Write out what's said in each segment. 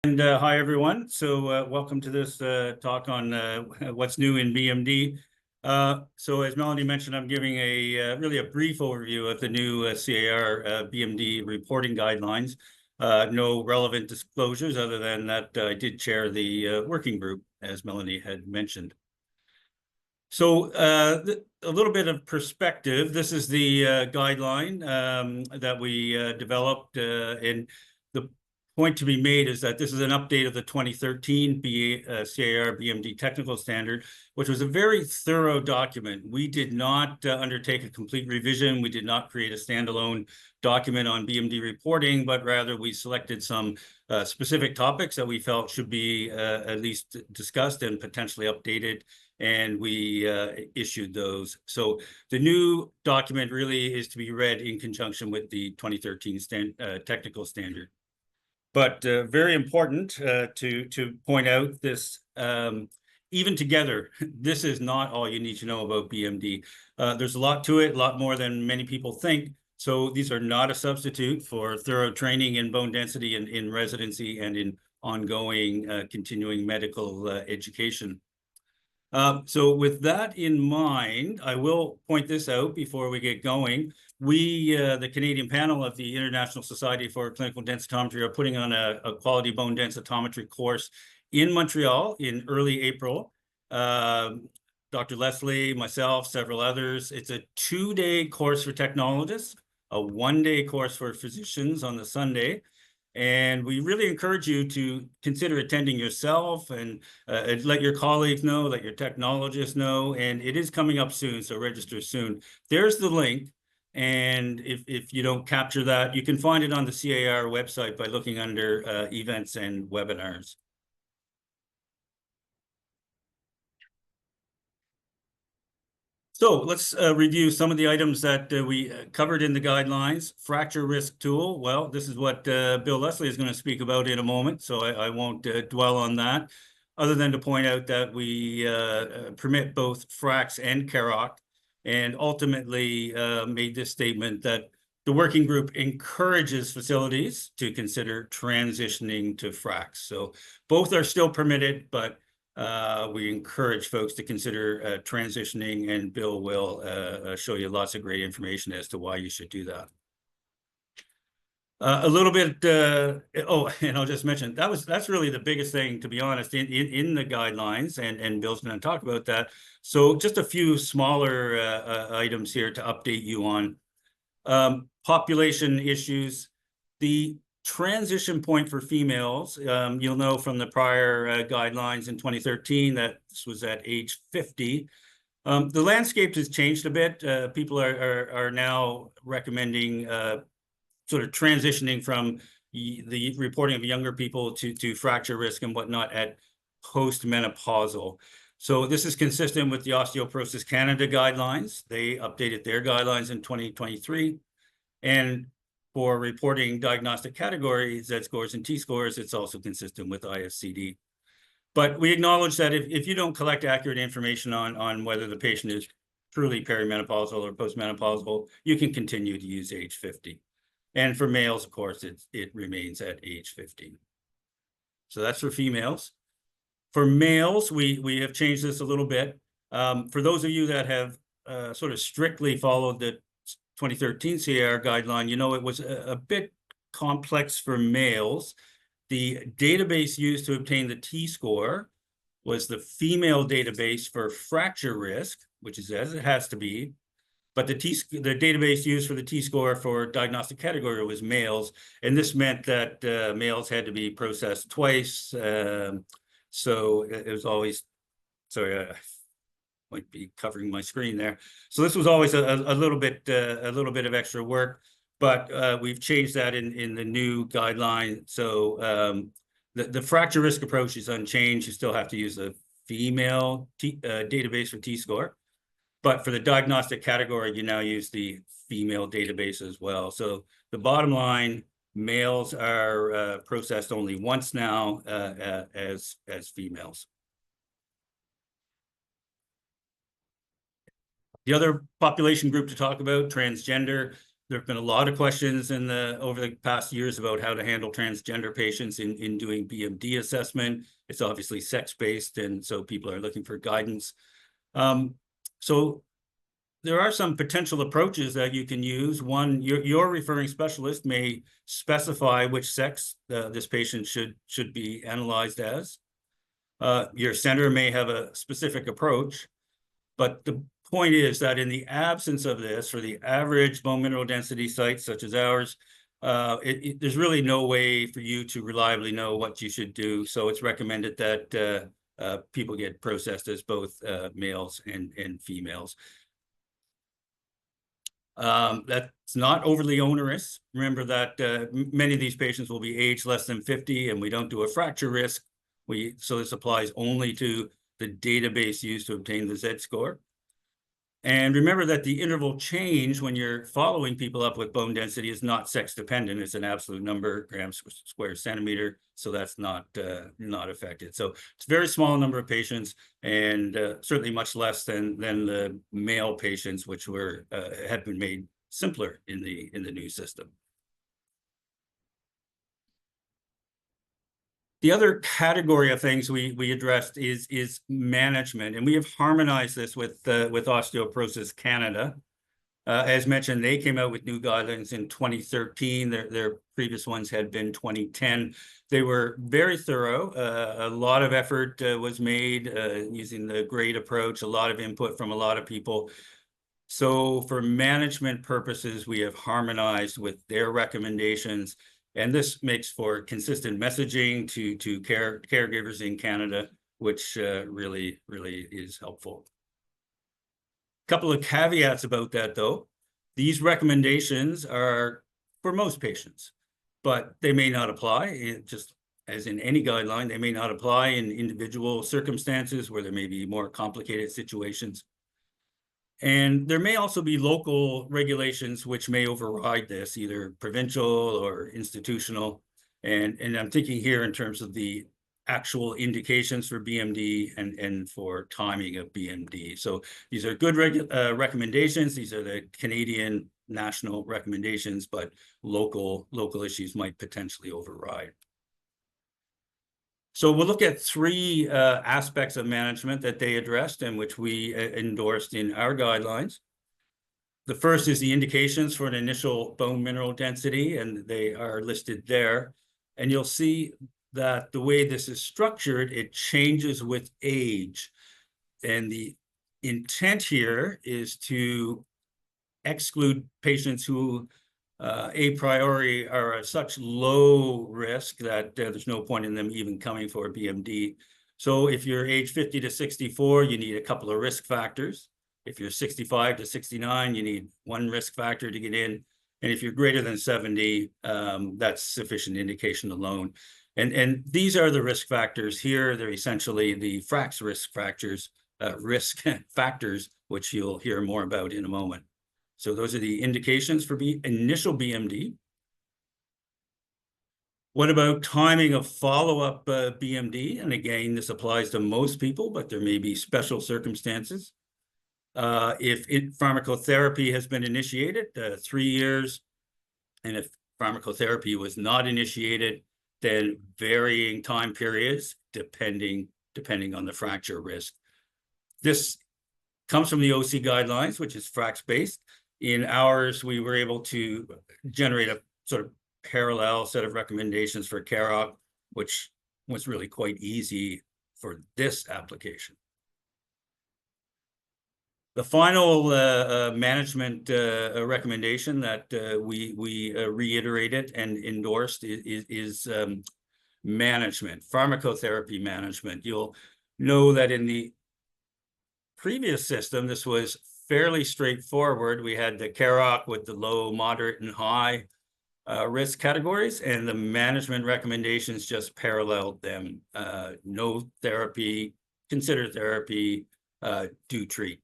And hi, everyone. So welcome to this talk on what's new in BMD. So as Melanie mentioned, I'm giving really a brief overview of the new CAR BMD reporting guidelines. No relevant disclosures other than that I did chair the working group, as Melanie had mentioned. So a little bit of perspective. This is the guideline that we developed, and the point to be made is that this is an update of the 2013 CAR BMD technical standard, which was a very thorough document. We did not undertake a complete revision. We did not create a standalone document on BMD reporting, but rather we selected some specific topics that we felt should be at least discussed and potentially updated, and we issued those. So the new document really is to be read in conjunction with the 2013 technical standard. But very important to point out this, even together, this is not all you need to know about BMD. There's a lot to it, a lot more than many people think. So these are not a substitute for thorough training in bone density in residency and in ongoing continuing medical education. So with that in mind, I will point this out before we get going. We, the Canadian panel of the International Society for Clinical Densitometry, are putting on a quality bone densitometry course in Montreal in early April. Dr. Leslie, myself, several others. It's a 2-day course for technologists, a 1-day course for physicians on the Sunday. And we really encourage you to consider attending yourself and let your colleagues know, let your technologists know, and it is coming up soon, so register soon. There's the link, and if you don't capture that, you can find it on the CAR website by looking under events and webinars. So let's review some of the items that we covered in the guidelines. Fracture risk tool. Well, this is what Bill Leslie is going to speak about in a moment, so I won't dwell on that, other than to point out that we permit both FRAX and CAROC, and ultimately made this statement that the working group encourages facilities to consider transitioning to FRAX. So both are still permitted, but we encourage folks to consider transitioning, and Bill will show you lots of great information as to why you should do that. A little bit, oh, and I'll just mention, that's really the biggest thing, to be honest, in the guidelines, and Bill's going to talk about that. So just a few smaller items here to update you on. Population issues. The transition point for females, you'll know from the prior guidelines in 2013 that this was at age 50. The landscape has changed a bit. People are now recommending sort of transitioning from the reporting of younger people to fracture risk and whatnot at post-menopausal. So this is consistent with the Osteoporosis Canada guidelines. They updated their guidelines in 2023. And for reporting diagnostic categories, Z-scores and T-scores, it's also consistent with ISCD. But we acknowledge that if you don't collect accurate information on whether the patient is truly perimenopausal or postmenopausal, you can continue to use age 50. And for males, of course, it remains at age 50. So that's for females. For males, we have changed this a little bit. For those of you that have sort of strictly followed the 2013 CAR guideline, you know, it was a bit complex for males. The database used to obtain the T-score was the female database for fracture risk, which is as it has to be. But the database used for the T-score for diagnostic category was males. And this meant that males had to be processed twice. So it was always, sorry, might be covering my screen there. So this was always a little bit of extra work, but we've changed that in the new guideline. So the fracture risk approach is unchanged. You still have to use a female database for T-score, but for the diagnostic category, you now use the female database as well. So the bottom line, males are processed only once now as females. The other population group to talk about, transgender. there have been a lot of questions over the past years about how to handle transgender patients in doing BMD assessment. It's obviously sex-based, and so people are looking for guidance. So there are some potential approaches that you can use. One, your referring specialist may specify which sex this patient should be analyzed as. Your center may have a specific approach, but the point is that in the absence of this, for the average bone mineral density sites such as ours, there's really no way for you to reliably know what you should do. So it's recommended that people get processed as both males and females. That's not overly onerous. Remember that many of these patients will be aged less than 50, and we don't do a fracture risk. So this applies only to the database used to obtain the Z-score. And remember that the interval change when you're following people up with bone density is not sex dependent. It's an absolute number, grams per square centimeter. So that's not affected. So it's a very small number of patients, and certainly much less than the male patients, which had been made simpler in the new system. The other category of things we addressed is management, and we have harmonized this with Osteoporosis Canada. As mentioned, they came out with new guidelines in 2013. Their previous ones had been 2010. They were very thorough. A lot of effort was made using the GRADE approach, a lot of input from a lot of people. So for management purposes, we have harmonized with their recommendations. And this makes for consistent messaging to caregivers in Canada, which really is helpful. A couple of caveats about that, though. These recommendations are for most patients, but they may not apply. Just as in any guideline, they may not apply in individual circumstances where there may be more complicated situations. And there may also be local regulations which may override this, either provincial or institutional. And I'm thinking here in terms of the actual indications for BMD and for timing of BMD. So these are good recommendations. These are the Canadian national recommendations, but local issues might potentially override. So we'll look at three aspects of management that they addressed and which we endorsed in our guidelines. The first is the indications for an initial bone mineral density, and they are listed there. And you'll see that the way this is structured, it changes with age. And the intent here is to exclude patients who a priori are at such low risk that there's no point in them even coming for a BMD. So if you're age 50 to 64, you need a couple of risk factors. If you're 65 to 69, you need one risk factor to get in. And if you're greater than 70, that's sufficient indication alone. And these are the risk factors here. They're essentially the FRAX risk factors, which you'll hear more about in a moment. So those are the indications for initial BMD. What about timing of follow-up BMD? And again, this applies to most people, but there may be special circumstances. If pharmacotherapy has been initiated, 3 years, and if pharmacotherapy was not initiated, then varying time periods depending on the fracture risk. This comes from the OC guidelines, which is FRAX-based. In ours, we were able to generate a sort of parallel set of recommendations for CAROC, which was really quite easy for this application. The final management recommendation that we reiterated and endorsed is management, pharmacotherapy management. You'll know that in the previous system, this was fairly straightforward. We had the CAROC with the low, moderate, and high risk categories, and the management recommendations just paralleled them. No therapy, consider therapy, do treat.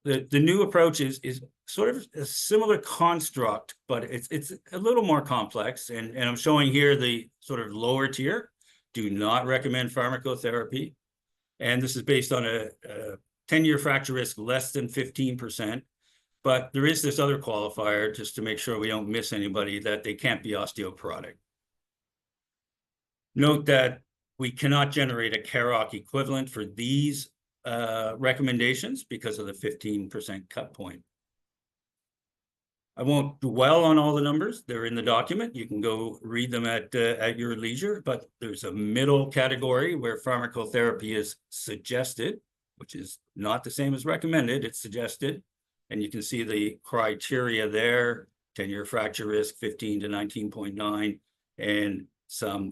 The new approach is sort of a similar construct, but it's a little more complex. And I'm showing here the sort of lower tier, do not recommend pharmacotherapy. And this is based on a 10-year fracture risk less than 15%. But there is this other qualifier, just to make sure we don't miss anybody, that they can't be osteoporotic. Note that we cannot generate a CAROC equivalent for these recommendations because of the 15% cut point. I won't dwell on all the numbers. They're in the document. You can go read them at your leisure, but there's a middle category where pharmacotherapy is suggested, which is not the same as recommended. It's suggested. And you can see the criteria there: 10-year fracture risk, 15 to 19.9, and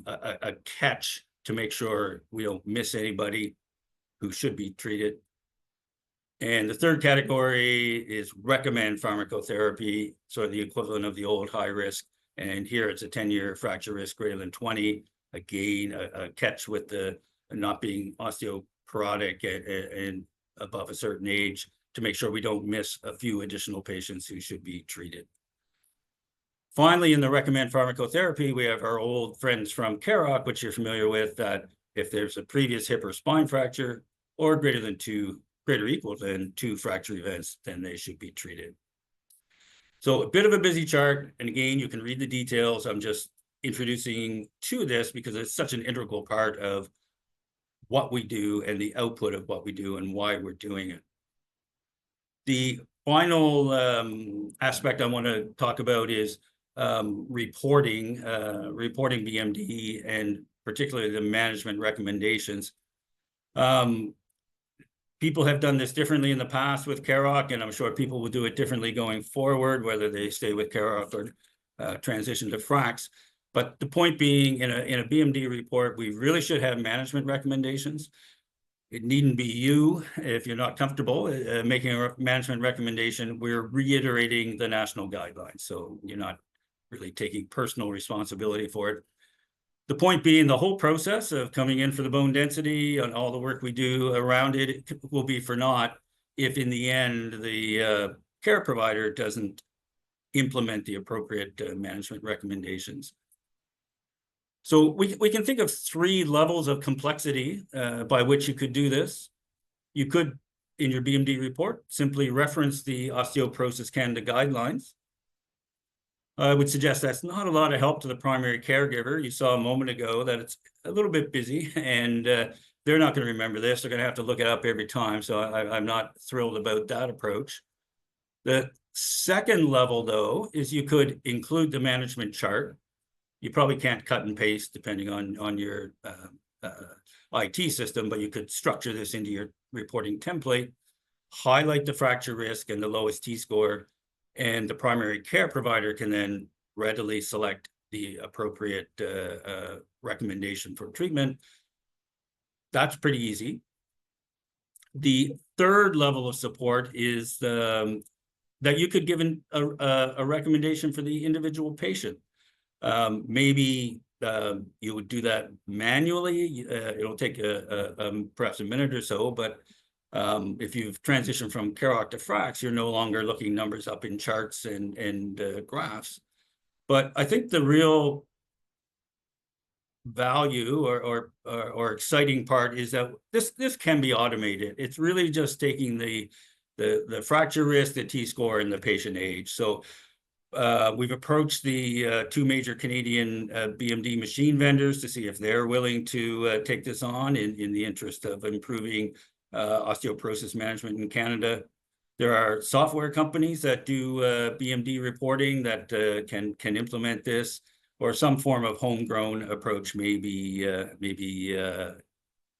a catch to make sure we don't miss anybody who should be treated. And the third category is recommend pharmacotherapy, sort of the equivalent of the old high risk. And here it's a 10-year fracture risk greater than 20. Again, a catch with the not being osteoporotic and above a certain age, to make sure we don't miss a few additional patients who should be treated. Finally, in the recommend pharmacotherapy, we have our old friends from CAROC, which you're familiar with, that if there's a previous hip or spine fracture or greater or equal than 2 fracture events, then they should be treated. So a bit of a busy chart. And again, you can read the details. I'm just introducing to this because it's such an integral part of what we do and the output of what we do and why we're doing it. The final aspect I want to talk about is reporting BMD, and particularly the management recommendations. People have done this differently in the past with CAROC, and I'm sure people will do it differently going forward, whether they stay with CAROC or transition to FRAX. But the point being, in a BMD report, we really should have management recommendations. It needn't be you if you're not comfortable making a management recommendation. We're reiterating the national guidelines, so you're not really taking personal responsibility for it. The point being, the whole process of coming in for the bone density and all the work we do around it will be for naught if in the end the care provider doesn't implement the appropriate management recommendations. So we can think of 3 levels of complexity by which you could do this. You could, in your BMD report, simply reference the Osteoporosis Canada guidelines. I would suggest that's not a lot of help to the primary caregiver. You saw a moment ago that it's a little bit busy, and they're not going to remember this. They're going to have to look it up every time. So I'm not thrilled about that approach. The second level, though, is you could include the management chart. You probably can't cut and paste depending on your IT system, but you could structure this into your reporting template, highlight the fracture risk and the lowest T-score, and the primary care provider can then readily select the appropriate recommendation for treatment. That's pretty easy. The third level of support is that you could give a recommendation for the individual patient. Maybe you would do that manually. It'll take perhaps a minute or so, but if you've transitioned from CAROC to FRAX, you're no longer looking numbers up in charts and graphs. But I think the real value or exciting part is that this can be automated. It's really just taking the fracture risk, the T-score, and the patient age. So we've approached the 2 major Canadian BMD machine vendors to see if they're willing to take this on in the interest of improving osteoporosis management in Canada. There are software companies that do BMD reporting that can implement this, or some form of homegrown approach may be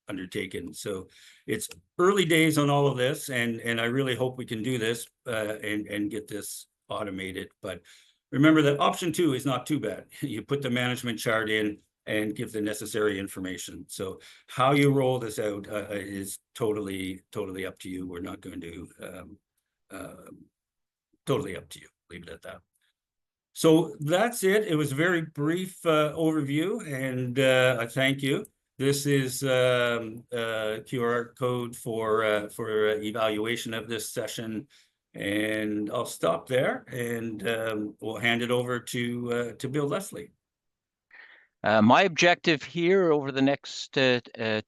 undertaken. So it's early days on all of this, and I really hope we can do this and get this automated. But remember that option 2 is not too bad. You put the management chart in and give the necessary information. So how you roll this out is totally up to you. We're not going to totally up to you. Leave it at that. So that's it. It was a very brief overview, and I thank you. This is QR code for evaluation of this session, and I'll stop there, and we'll hand it over to Bill Leslie. My objective here over the next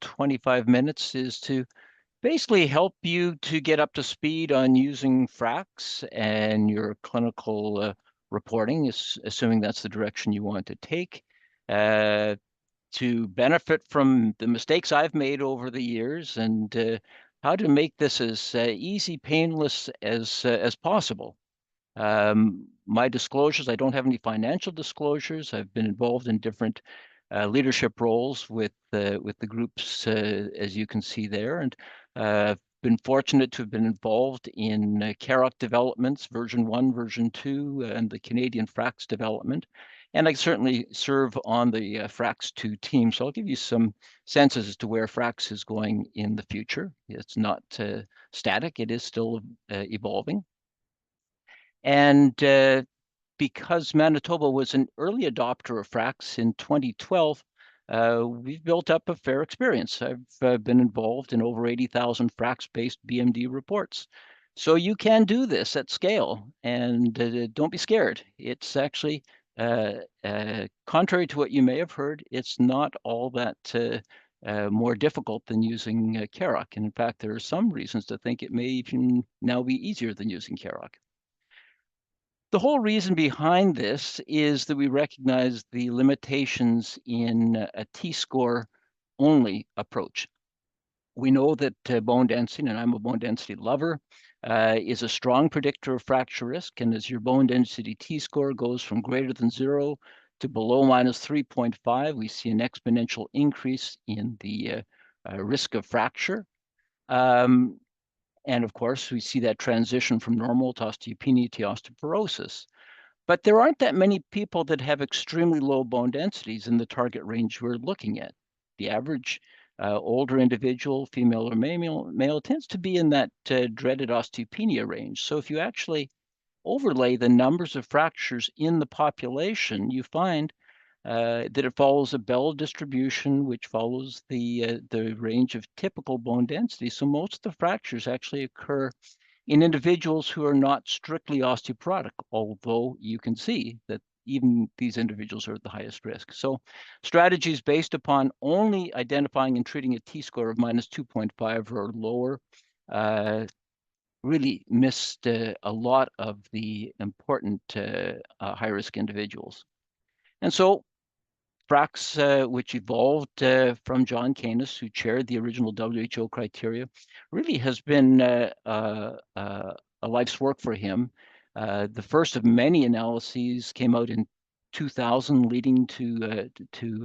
25 minutes is to Basically help you to get up to speed on using FRAX and your clinical reporting, assuming that's the direction you want to take. To benefit from the mistakes I've made over the years and how to make this as easy, painless as possible. My disclosures, I don't have any financial disclosures. I've been involved in different leadership roles with the groups, as you can see there, and been fortunate to have been involved in CAROC developments, version 1, version 2, and the Canadian FRAX development. And I certainly serve on the FRAX 2 team. So I'll give you some senses as to where FRAX is going in the future. It's not static, it is still evolving. And because Manitoba was an early adopter of FRAX in 2012, we've built up a fair experience. I've been involved in over 80,000 FRAX-based BMD reports. So you can do this at scale, and don't be scared. It's actually, contrary to what you may have heard, it's not all that more difficult than using CAROC. And in fact, there are some reasons to think it may even now be easier than using CAROC. The whole reason behind this is that we recognize the limitations in a T-score only approach. We know that bone density, and I'm a bone density lover, is a strong predictor of fracture risk. And as your bone density T-score goes from greater than 0 to below minus 3.5, we see an exponential increase in the risk of fracture. And of course, we see that transition from normal to osteopenia to osteoporosis. But there aren't that many people that have extremely low bone densities in the target range we're looking at. The average older individual, female or male tends to be in that dreaded osteopenia range. So if you actually overlay the numbers of fractures in the population, you find that it follows a Bell distribution, which follows the range of typical bone density. So most of the fractures actually occur in individuals who are not strictly osteoporotic, although you can see that even these individuals are at the highest risk. So strategies based upon only identifying and treating a T-score of minus 2.5 or lower really missed a lot of the important high-risk individuals. And so FRAX, which evolved from John Canis, who chaired the original WHO criteria, really has been a life's work for him. The first of many analyses came out in 2000, leading to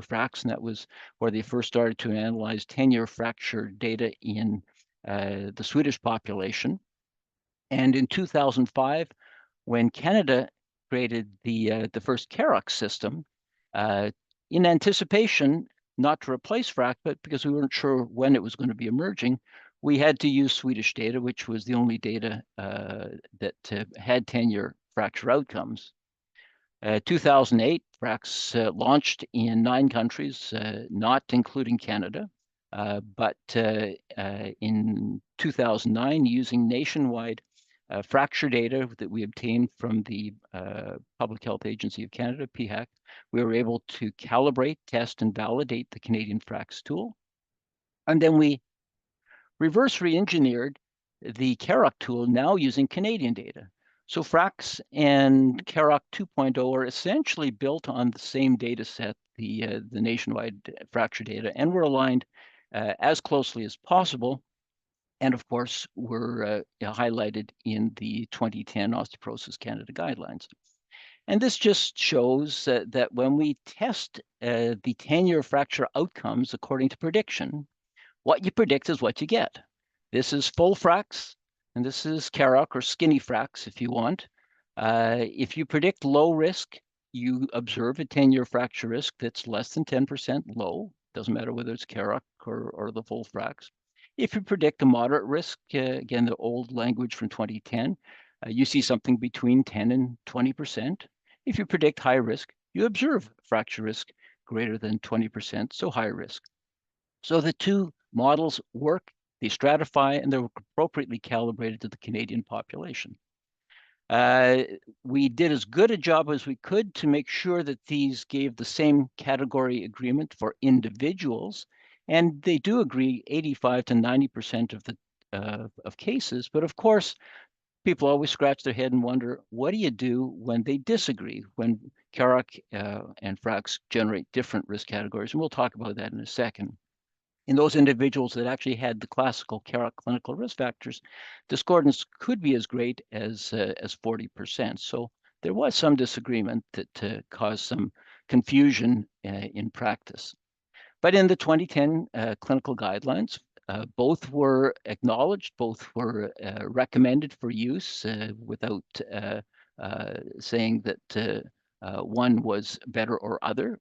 FRAX, and that was where they first started to analyze 10-year fracture data in the Swedish population. And in 2005, when Canada created the first CAROC system, in anticipation, not to replace FRAC, but because we weren't sure when it was going to be emerging, we had to use Swedish data, which was the only data that had 10-year fracture outcomes. 2008, FRAX launched in 9 countries, not including Canada, but in 2009, using nationwide fracture data that we obtained from the Public Health Agency of Canada, PHAC, we were able to calibrate, test, and validate the Canadian FRAX tool. And then we reverse re-engineered the CAROC tool now using Canadian data. So FRAX and CAROC 2.0 are essentially built on the same data set, the nationwide fracture data, and we're aligned as closely as possible. And of course, were highlighted in the 2010 Osteoporosis Canada guidelines. And this just shows that when we test the 10-year fracture outcomes according to prediction, what you predict is what you get. This is full FRAX, and this is CAROC or skinny FRAX if you want. If you predict low risk, you observe a 10-year fracture risk that's less than 10% low. Doesn't matter whether it's CAROC or the full FRAX. If you predict a moderate risk, again, the old language from 2010, you see something between 10 and 20%. If you predict high risk, you observe fracture risk greater than 20%, so high risk. So the two models work, they stratify, and they're appropriately calibrated to the Canadian population. We did as good a job as we could to make sure that these gave the same category agreement for individuals. And they do agree 85 to 90% of the of cases. But of course, people always scratch their head and wonder, what do you do when they disagree, when CAROC and FRAX generate different risk categories? And we'll talk about that in a second. In those individuals that actually had the classical CAROC clinical risk factors, discordance could be as great as 40%. So there was some disagreement that caused some confusion in practice. But in the 2010 clinical guidelines, both were acknowledged, both were recommended for use without saying that one was better or other.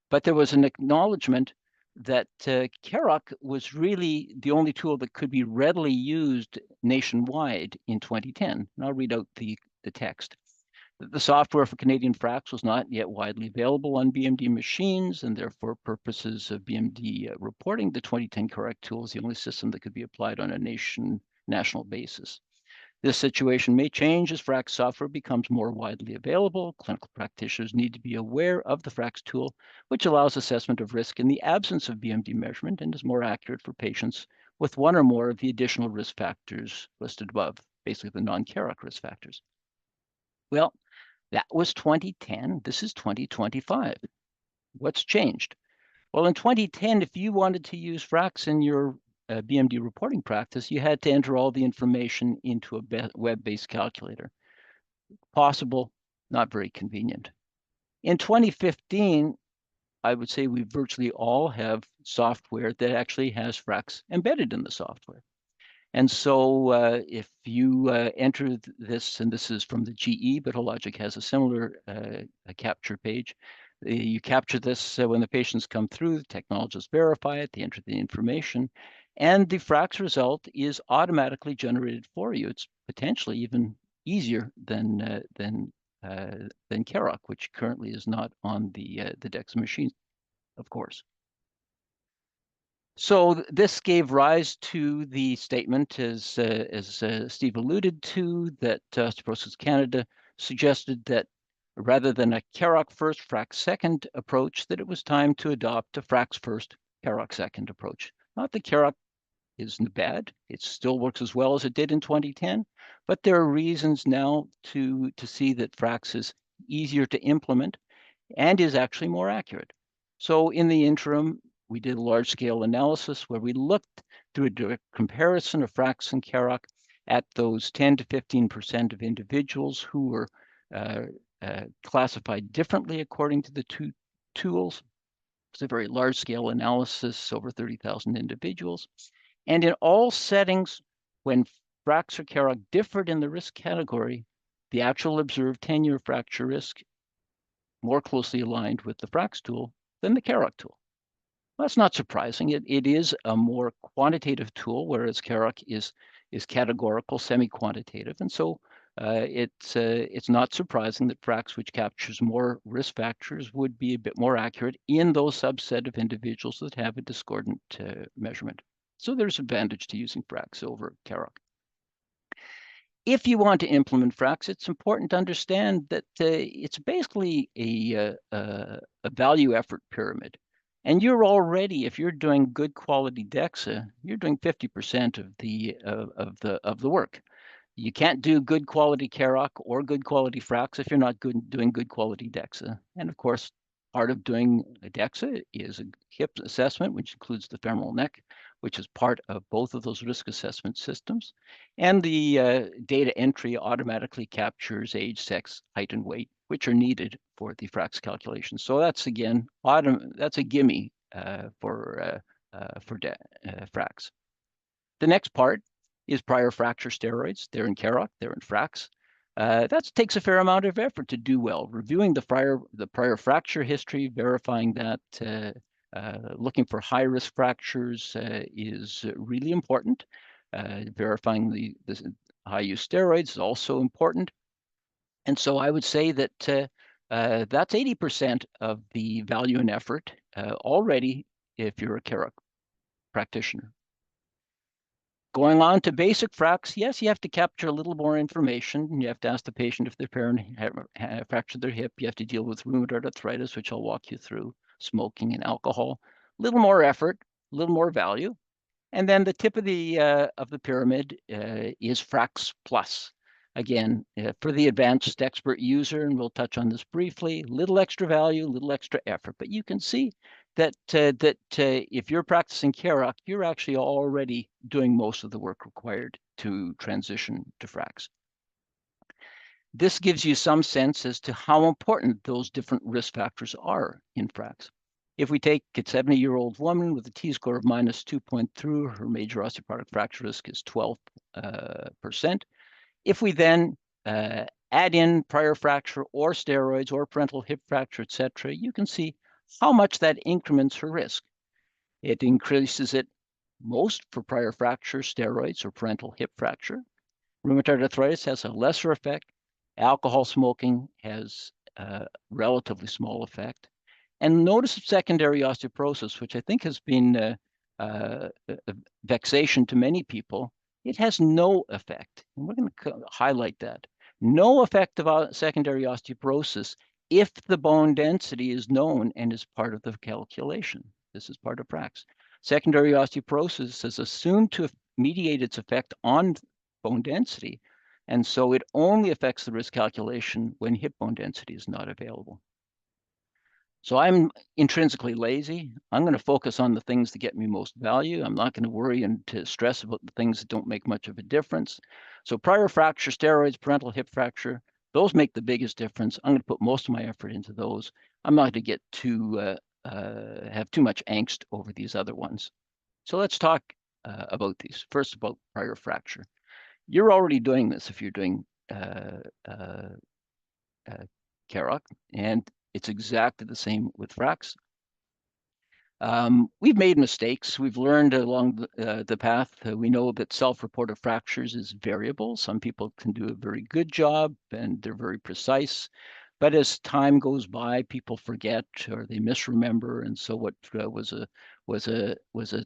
But there was an acknowledgement that CAROC was really the only tool that could be readily used nationwide in 2010. And I'll read out the text. The software for Canadian FRAX was not yet widely available on BMD machines, and therefore purposes of BMD reporting, the 2010 CAROC tool is the only system that could be applied on a national basis. This situation may change as FRAX software becomes more widely available. Clinical practitioners need to be aware of the FRAX tool, which allows assessment of risk in the absence of BMD measurement and is more accurate for patients with one or more of the additional risk factors listed above, basically the non-CAROC risk factors. Well, that was 2010. This is 2025. What's changed? Well, in 2010, if you wanted to use FRAX in your BMD reporting practice, you had to enter all the information into a web-based calculator. Possible, not very convenient. In 2015, I would say we virtually all have software that actually has FRAX embedded in the software. And so if you enter this, and this is from the GE, but Hologic has a similar capture page. You capture this when the patients come through, the technologists verify it, they enter the information, and the FRAX result is automatically generated for you. It's potentially even easier than CAROC, which currently is not on the DEXA machine, of course. So this gave rise to the statement, as Steve alluded to, that Osteoporosis Canada suggested that rather than a CAROC first, FRAX second approach, that it was time to adopt a FRAX first, CAROC second approach. Not that CAROC isn't bad; it still works as well as it did in 2010, but there are reasons now to see that FRAX is easier to implement and is actually more accurate. So in the interim, we did a large-scale analysis where we looked through a direct comparison of FRAX and CAROC at those 10 to 15% of individuals who were classified differently according to the two tools. It's a very large-scale analysis, over 30,000 individuals. And in all settings, when FRAX or CAROC differed in the risk category, the actual observed 10-year fracture risk more closely aligned with the FRAX tool than the CAROC tool. Well, that's not surprising. It is a more quantitative tool, whereas CAROC is categorical, semi-quantitative. And so it's not surprising that FRAX, which captures more risk factors, would be a bit more accurate in those subset of individuals that have a discordant measurement. So there's advantage to using FRAX over CAROC. If you want to implement FRAX, it's important to understand that it's basically a value effort pyramid. And you're already, if you're doing good quality DEXA, you're doing 50% of the work. You can't do good quality CAROC or good quality FRAX if you're not doing good quality DEXA. And of course, part of doing a DEXA is a hip assessment, which includes the femoral neck, which is part of both of those risk assessment systems. And the data entry automatically captures age, sex, height, and weight, which are needed for the FRAX calculation. So that's, again, that's a gimme for FRAX. The next part is prior fracture steroids. They're in CAROC, they're in FRAX. That takes a fair amount of effort to do well. Reviewing the prior fracture history, verifying that, looking for high-risk fractures is really important. Verifying the high-use steroids is also important. And so I would say that that's 80% of the value and effort already if you're a CAROC practitioner. Going on to basic FRAX, yes, you have to capture a little more information. You have to ask the patient if their parent have fractured their hip. You have to deal with rheumatoid arthritis, which I'll walk you through, smoking and alcohol. A little more effort, a little more value. And then the tip of the pyramid is Frax Plus. Again, for the advanced expert user, and we'll touch on this briefly, little extra value, little extra effort. But you can see that if you're practicing CAROC, you're actually already doing most of the work required to transition to Frax. This gives you some sense as to how important those different risk factors are in Frax. If we take a 70-year-old woman with a t-score of -2.2, her major osteoporotic fracture risk is 12%. If we then add in prior fracture or steroids or parental hip fracture, etc., you can see how much that increments her risk. It increases it most for prior fracture, steroids, or parental hip fracture. Rheumatoid arthritis has a lesser effect. Alcohol smoking has a relatively small effect. And notice secondary osteoporosis, which I think has been a vexation to many people, it has no effect. And we're going to highlight that. No effect of secondary osteoporosis if the bone density is known and is part of the calculation. This is part of Frax. Secondary osteoporosis is assumed to mediate its effect on bone density, and so it only affects the risk calculation when hip bone density is not available. So I'm intrinsically lazy. I'm going to focus on the things that get me most value. I'm not going to worry and to stress about the things that don't make much of a difference. So prior fracture, steroids, parental hip fracture, those make the biggest difference. I'm going to put most of my effort into those. I'm not going to get have too much angst over these other ones. So let's talk about these. First, about prior fracture. You're already doing this if you're doing CAROC, and it's exactly the same with Frax. We've made mistakes. We've learned along the path. We know that self-reported fractures is variable. Some people can do a very good job and they're very precise. But as time goes by, people forget or they misremember. And so what was a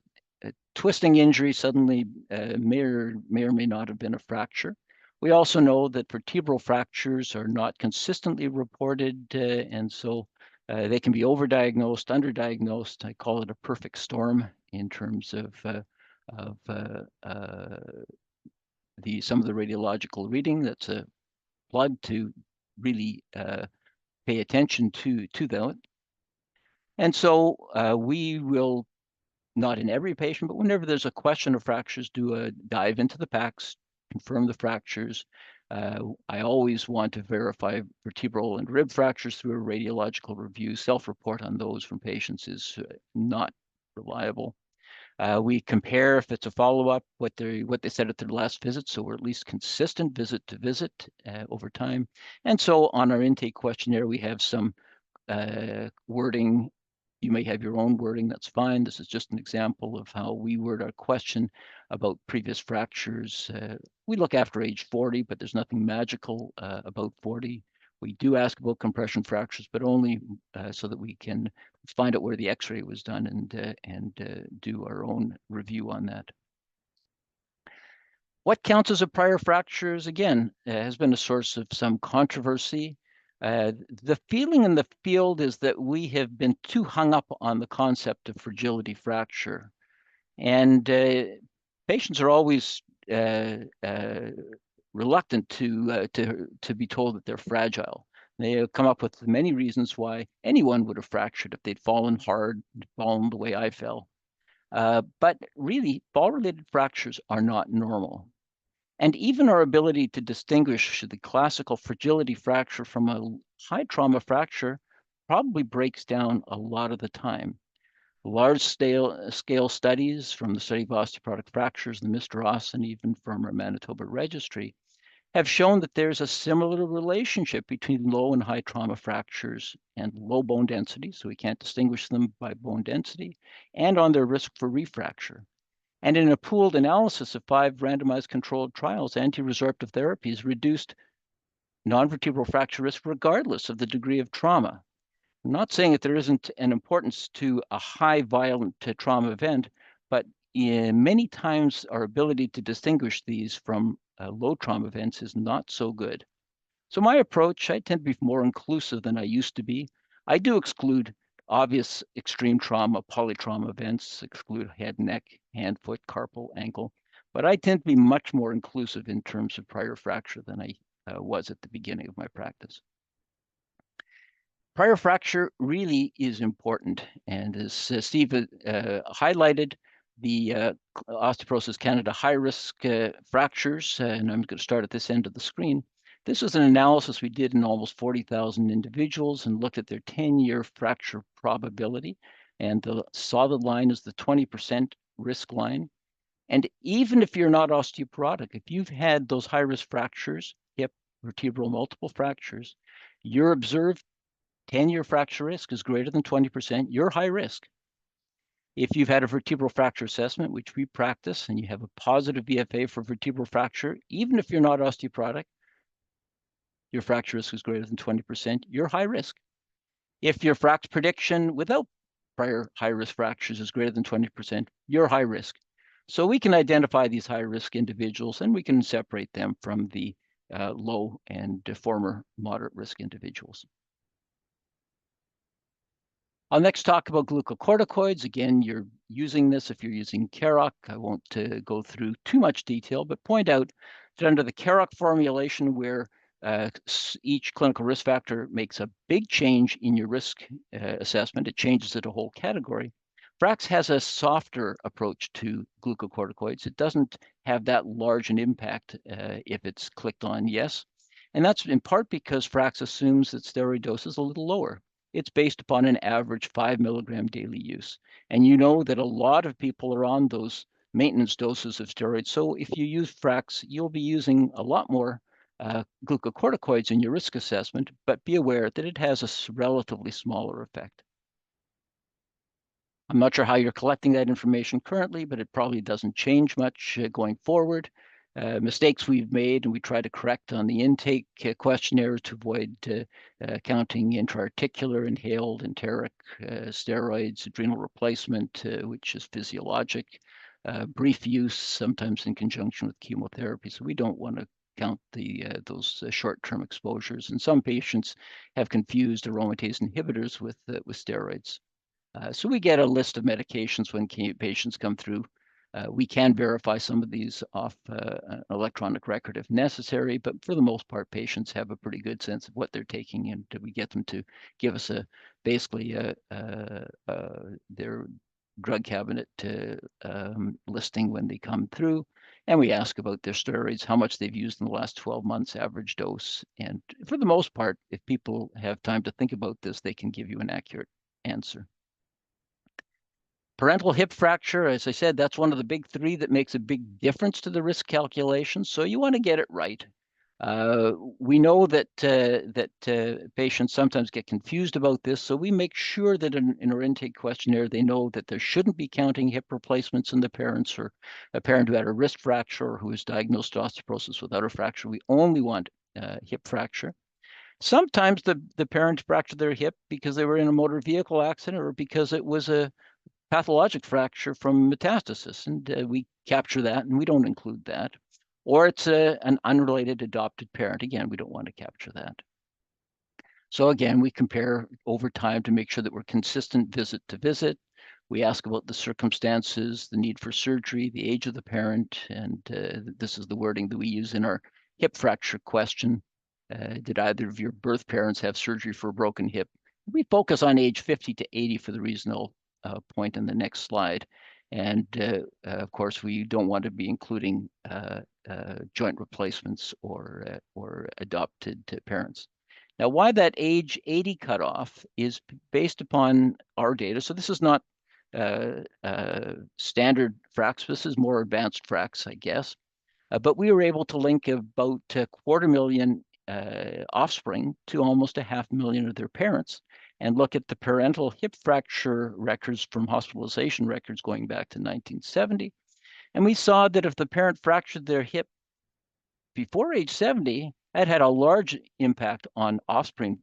twisting injury suddenly may or may not have been a fracture. We also know that vertebral fractures are not consistently reported, and so they can be overdiagnosed, underdiagnosed. I call it a perfect storm in terms of some of the radiological reading. That's a plug to really pay attention to that. And so we will, not in every patient, but whenever there's a question of fractures, do a dive into the PACS, confirm the fractures. I always want to verify vertebral and rib fractures through a radiological review. Self-report on those from patients is not reliable. We compare if it's a follow-up, what they said at their last visit, so we're at least consistent visit to visit over time. And so on our intake questionnaire, we have some wording. You may have your own wording, that's fine. This is just an example of how we word our question about previous fractures. We look after age 40, but there's nothing magical about 40. We do ask about compression fractures, but only so that we can find out where the x-ray was done and do our own review on that. What counts as a prior fractures, again, has been a source of some controversy. The feeling in the field is that we have been too hung up on the concept of fragility fracture. And patients are always reluctant to be told that they're fragile. They come up with many reasons why anyone would have fractured if they'd fallen hard, fallen the way I fell. But really, fall-related fractures are not normal. And even our ability to distinguish the classical fragility fracture from a high trauma fracture probably breaks down a lot of the time. Large scale studies from the study of osteoporotic fractures, the Mr. Ross, and even from our Manitoba registry have shown that there's a similar relationship between low and high trauma fractures and low bone density, so we can't distinguish them by bone density, and on their risk for refracture. And in a pooled analysis of 5 randomized controlled trials, anti-resorptive therapies reduced non-vertebral fracture risk regardless of the degree of trauma. I'm not saying that there isn't an importance to a high violent trauma event, but many times our ability to distinguish these from low trauma events is not so good. So my approach, I tend to be more inclusive than I used to be. I do exclude Obvious extreme trauma, polytrauma events exclude head, neck, hand, foot, carpal, ankle. But I tend to be much more inclusive in terms of prior fracture than I was at the beginning of my practice. Prior fracture really is important. And as Steve highlighted, the Osteoporosis Canada high-risk fractures, and I'm going to start at this end of the screen. This was an analysis we did in almost 40,000 individuals and looked at their 10-year fracture probability. And the solid line is the 20% risk line. And even if you're not osteoporotic, if you've had those high-risk fractures, hip, vertebral, multiple fractures, your observed 10-year fracture risk is greater than 20%, you're high risk. If you've had a vertebral fracture assessment, which we practice, and you have a positive VFA for vertebral fracture, even if you're not osteoporotic, your fracture risk is greater than 20%, you're high risk. If your fracture prediction without prior high-risk fractures is greater than 20%, you're high risk. So we can identify these high-risk individuals, and we can separate them from the low and former moderate risk individuals. I'll next talk about glucocorticoids. Again, you're using this if you're using Caroc. I won't go through too much detail, but point out that under the Caroc formulation, where each clinical risk factor makes a big change in your risk assessment, it changes it a whole category. Frax has a softer approach to glucocorticoids. It doesn't have that large an impact if it's clicked on yes. And that's in part because Frax assumes that steroid dose is a little lower. It's based upon an average 5 milligram daily use. And you know that a lot of people are on those maintenance doses of steroids. So if you use Frax, you'll be using a lot more glucocorticoids in your risk assessment, but be aware that it has a relatively smaller effect. I'm not sure how you're collecting that information currently, but it probably doesn't change much going forward. Mistakes we've made, and we try to correct on the intake questionnaires to avoid counting intra-articular, inhaled, enteric steroids, adrenal replacement, which is physiologic, brief use, sometimes in conjunction with chemotherapy. So we don't want to count those short-term exposures. And some patients have confused aromatase inhibitors with steroids. So we get a list of medications when patients come through. We can verify some of these off an electronic record if necessary, but for the most part, patients have a pretty good sense of what they're taking, and we get them to give us basically their drug cabinet listing when they come through. And we ask about their steroids, how much they've used in the last 12 months, average dose. And for the most part, if people have time to think about this, they can give you an accurate answer. Parental hip fracture, as I said, that's one of the big three that makes a big difference to the risk calculation. So you want to get it right. We know that patients sometimes get confused about this, so we make sure that in our intake questionnaire, they know that there shouldn't be counting hip replacements in the parents, or a parent who had a wrist fracture or who is diagnosed osteoporosis without a fracture. We only want hip fracture. Sometimes the parents fractured their hip because they were in a motor vehicle accident or because it was a pathologic fracture from metastasis, and we capture that, and we don't include that. Or it's an unrelated adopted parent. Again, we don't want to capture that. So again, we compare over time to make sure that we're consistent visit to visit. We ask about the circumstances, the need for surgery, the age of the parent, and this is the wording that we use in our hip fracture question. Did either of your birth parents have surgery for a broken hip? We focus on age 50 to 80 for the reason I'll point in the next slide. And of course, we don't want to be including joint replacements or adopted parents. Now, why that age 80 cutoff is based upon our data. So this is not standard Frax. This is more advanced Frax, I guess. But we were able to link about 250,000 offspring to almost 500,000 of their parents, and look at the parental hip fracture records from hospitalization records going back to 1970. And we saw that if the parent fractured their hip before age 70, that had a large impact on offspring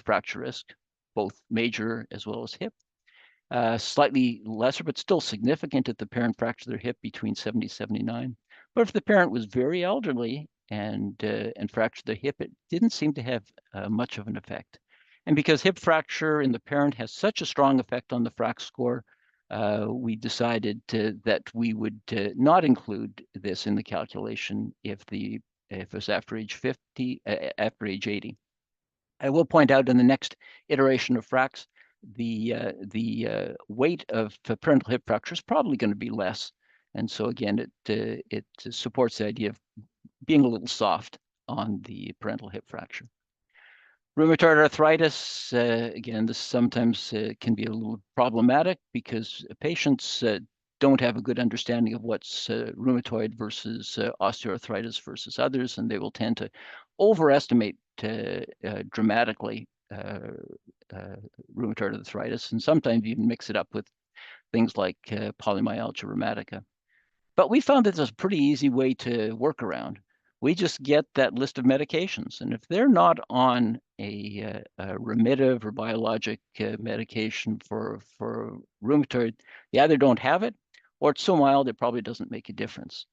fracture risk, both major as well as hip. Slightly lesser, but still significant if the parent fractured their hip between 70 and 79. But if the parent was very elderly and fractured their hip, it didn't seem to have much of an effect. And because hip fracture in the parent has such a strong effect on the FRAX score, we decided that we would not include this in the calculation if it was after age 50, after age 80. I will point out in the next iteration of FRAX, the weight of parental hip fracture is probably going to be less. And so again, it supports the idea of being a little soft on the parental hip fracture. Rheumatoid arthritis, again, this sometimes can be a little problematic because patients don't have a good understanding of what's rheumatoid versus osteoarthritis versus others, and they will tend to overestimate dramatically rheumatoid arthritis, and sometimes even mix it up with things like polymyalgia rheumatica. But we found that there's a pretty easy way to work around. We just get that list of medications, and if they're not on a remittive or biologic medication for rheumatoid, they either don't have it, or it's so mild it probably doesn't make a difference.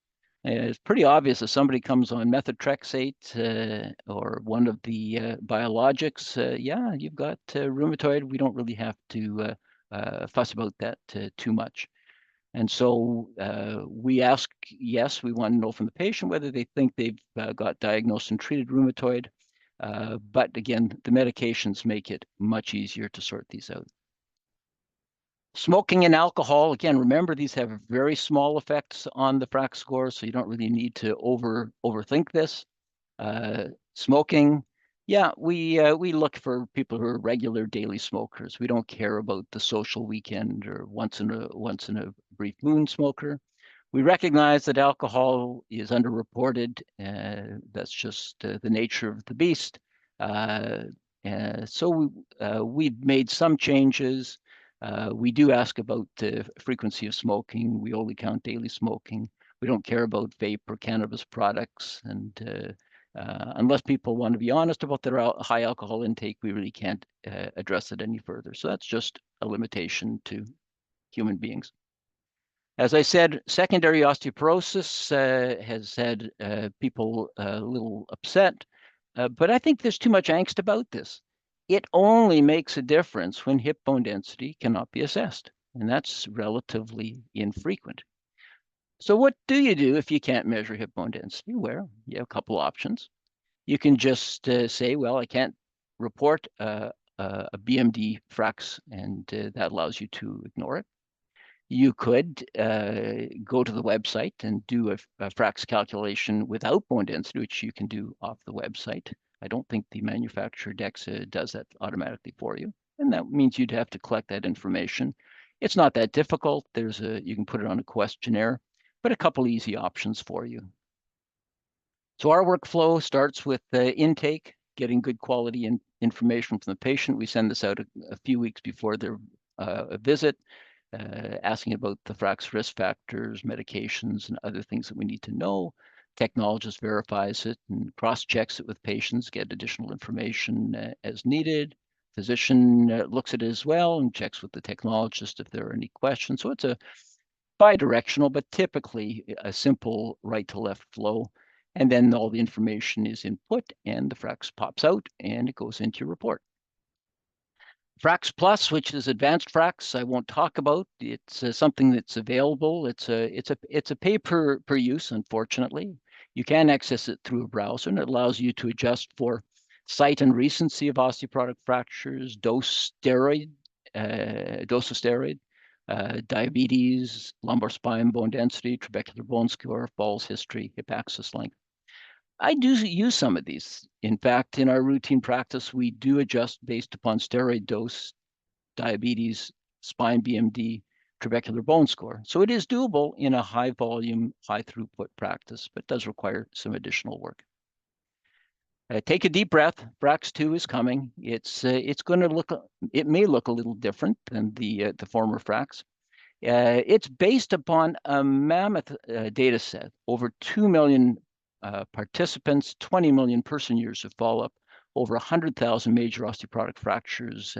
It's pretty obvious if somebody comes on methotrexate or one of the biologics, yeah, you've got rheumatoid. We don't really have to fuss about that too much. And so we ask, yes, we want to know from the patient whether they think they've got diagnosed and treated rheumatoid. But again, the medications make it much easier to sort these out. Smoking and alcohol, again, remember these have very small effects on the FRAX score, so you don't really need to overthink this. Smoking, yeah, we look for people who are regular daily smokers. We don't care about the social weekend or once in a brief moon smoker. We recognize that alcohol is underreported. That's just the nature of the beast. So we've made some changes. We do ask about the frequency of smoking. We only count daily smoking. We don't care about vape or cannabis products. And unless people want to be honest about their high alcohol intake, we really can't address it any further. So that's just a limitation to human beings. As I said, secondary osteoporosis has had people a little upset, but I think there's too much angst about this. It only makes a difference when hip bone density cannot be assessed, and that's relatively infrequent. So what do you do if you can't measure hip bone density? Well, you have a couple options. You can just say, well, I can't report a BMD FRAX, and that allows you to ignore it. You could go to the website and do a FRAX calculation without bone density, which you can do off the website. I don't think the manufacturer DEXA does that automatically for you. And that means you'd have to collect that information. It's not that difficult. You can put it on a questionnaire, but a couple easy options for you. So our workflow starts with intake, getting good quality information from the patient. We send this out a few weeks before their visit, asking about the FRAX risk factors, medications, and other things that we need to know. Technologist verifies it and cross-checks it with patients, get additional information as needed. Physician looks at it as well and checks with the technologist if there are any questions. So it's a bi-directional, but typically a simple right to left flow. And then all the information is input and the FRAX pops out and it goes into your report. FRAX Plus, which is advanced FRAX, I won't talk about. It's something that's available. It's a pay per use, unfortunately. You can access it through a browser, and it allows you to adjust for site and recency of osteoporotic fractures, dose of steroid, diabetes, lumbar spine bone density, trabecular bone score, falls history, hip axis length. I do use some of these. In fact, in our routine practice, we do adjust based upon steroid dose, diabetes, spine BMD, trabecular bone score. So it is doable in a high volume, high throughput practice, but does require some additional work. Take a deep breath. FRAX 2 is coming. It's going to look, it may look a little different than the former FRAX. It's based upon a mammoth data set, over 2 million participants, 20 million person years of follow-up, over 100,000 major osteoporotic fractures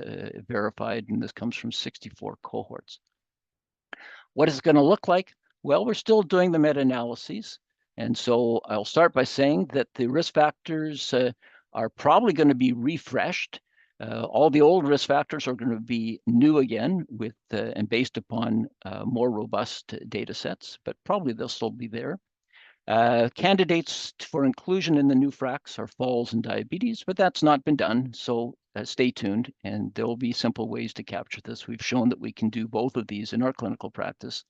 verified, and this comes from 64 cohorts. What is it going to look like? Well, we're still doing the meta-analyses, and so I'll start by saying that the risk factors are probably going to be refreshed. All the old risk factors are going to be new again with and based upon more robust data sets, but probably they'll still be there. Candidates for inclusion in the new FRACs are falls and diabetes, but that's not been done. So stay tuned, and there will be simple ways to capture this. We've shown that we can do both of these in our clinical practice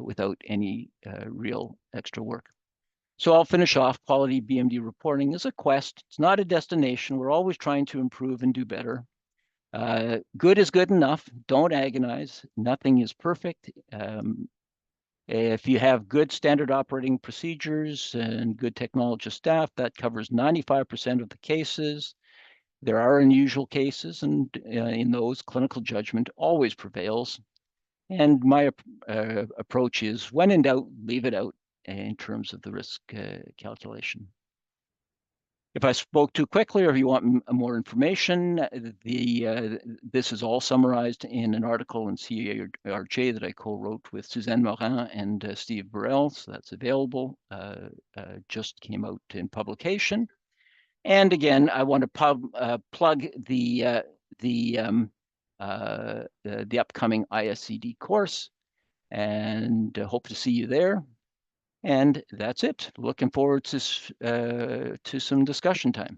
without any real extra work. So I'll finish off. Quality BMD reporting is a quest. It's not a destination. We're always trying to improve and do better. Good is good enough. Don't agonize. Nothing is perfect. If you have good standard operating procedures and good technologist staff, that covers 95% of the cases. There are unusual cases, and in those, clinical judgment always prevails. And my approach is, when in doubt, leave it out in terms of the risk calculation. If I spoke too quickly, or if you want more information, this is all summarized in an article in CARJ that I co-wrote with Suzanne Morin and Steve Burrell, so that's available. Just came out in publication. And again, I want to plug the upcoming ISCD course, and hope to see you there. And that's it. Looking forward to some discussion time.